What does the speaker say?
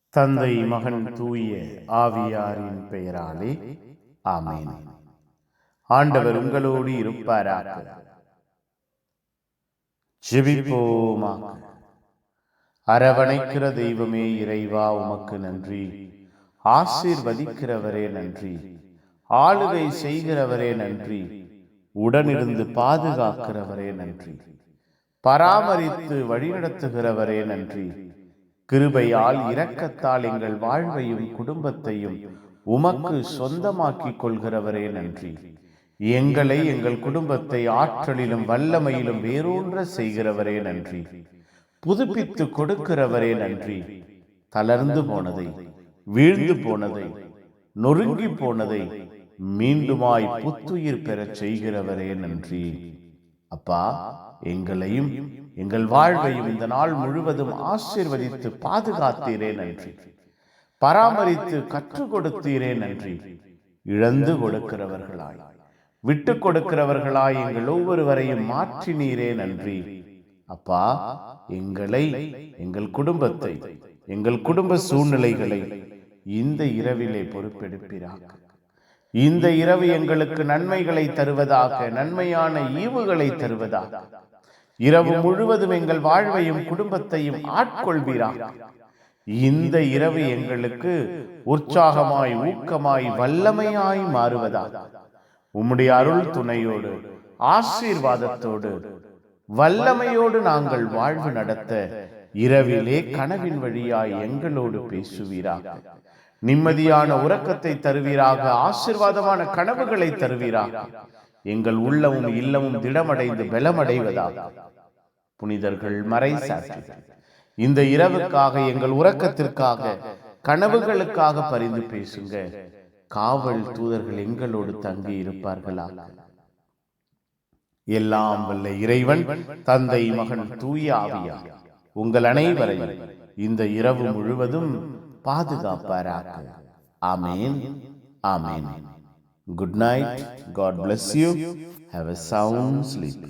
தந்தை, மகன், தூய ஆவியாரின் பெயராலே ஆமென். ஆண்டவர் உங்களோடு இருப்பாராக. ஜெபிப்போமாக. அரவணைக்கிற தெய்வமே இறைவா, உமக்கு நன்றி. ஆசீர்வதிக்கிறவரே நன்றி. ஆளுகை செய்கிறவரே நன்றி. உடனிருந்து பாதுகாக்கிறவரே நன்றி. பராமரித்து வழிநடத்துகிறவரே நன்றி. கிருபையால் இரக்கத்தால் எங்கள் வாழ்வையும் குடும்பத்தையும் உமக்கு சொந்தமாக்கிக் கொள்கிறவரே நன்றி. எங்களை, எங்கள் குடும்பத்தை ஆற்றலிலும் வல்லமையிலும் வேரூன்ற செய்கிறவரே நன்றி. புதுப்பித்து கொடுக்கிறவரே நன்றி. தளர்ந்து போனதை, வீழ்ந்து போனதை, நொறுங்கி போனதை மீண்டுமாய் புத்துயிர் பெறச் செய்கிறவரே நன்றி. அப்பா, எங்களையும் எங்கள் வாழ்வையும் இந்த நாள் முழுவதும் ஆசீர்வதித்து பாதுகாத்தீரே நன்றி. பராமரித்து கற்றுக் கொடுத்தீரே நன்றி. இழந்து கொடுக்கிறவர்களாய், விட்டு கொடுக்கிறவர்களாய் எங்கள் ஒவ்வொருவரையும் மாற்றினீரே நன்றி. அப்பா, எங்களை, எங்கள் குடும்பத்தை, எங்கள் குடும்ப சூழ்நிலைகளை இந்த இரவிலே பொறுப்பெடுப்பீராக. இந்த இரவு எங்களுக்கு நன்மைகளை தருவதாக, நன்மையான ஈவுகளை தருவதாக. இரவு முழுவதும் எங்கள் வாழ்வையும் குடும்பத்தையும் ஆட்கொள்வீராக. இந்த இரவு எங்களுக்கு உற்சாகமாய், ஊக்கமாய், வல்லமையாய் மாறுவதாக. உம்முடைய அருள் துணையோடு, ஆசீர்வாதத்தோடு, வல்லமையோடு நாங்கள் வாழ்வு நடத்த இரவிலே கனவின் வழியாய் எங்களோடு பேசுவீராக. நிம்மதியான உறக்கத்தை தருவீராக. ஆசீர்வாதமான கனவுகளை தருவீராக. எங்கள் உள்ளமும் இல்லமும் திடமடைந்து பலமடைவதாக. புனிதர்கள் மறை சாற்றி இந்த இரவுக்காக, எங்கள் உறக்கத்திற்காக, கனவுகளுக்காக பரிந்து பேசுங்க. காவல் தூதர்கள் எங்களோடு தங்கி இருப்பார்களா. எல்லாம் வல்ல இறைவன், தந்தை, மகன், தூய ஆவியார் உங்கள் அனைவரையும் இந்த இரவு முழுவதும் பாதுகாப்பாராக. ஆமென். ஆமென். Good night. God bless you. Have a sound sleep.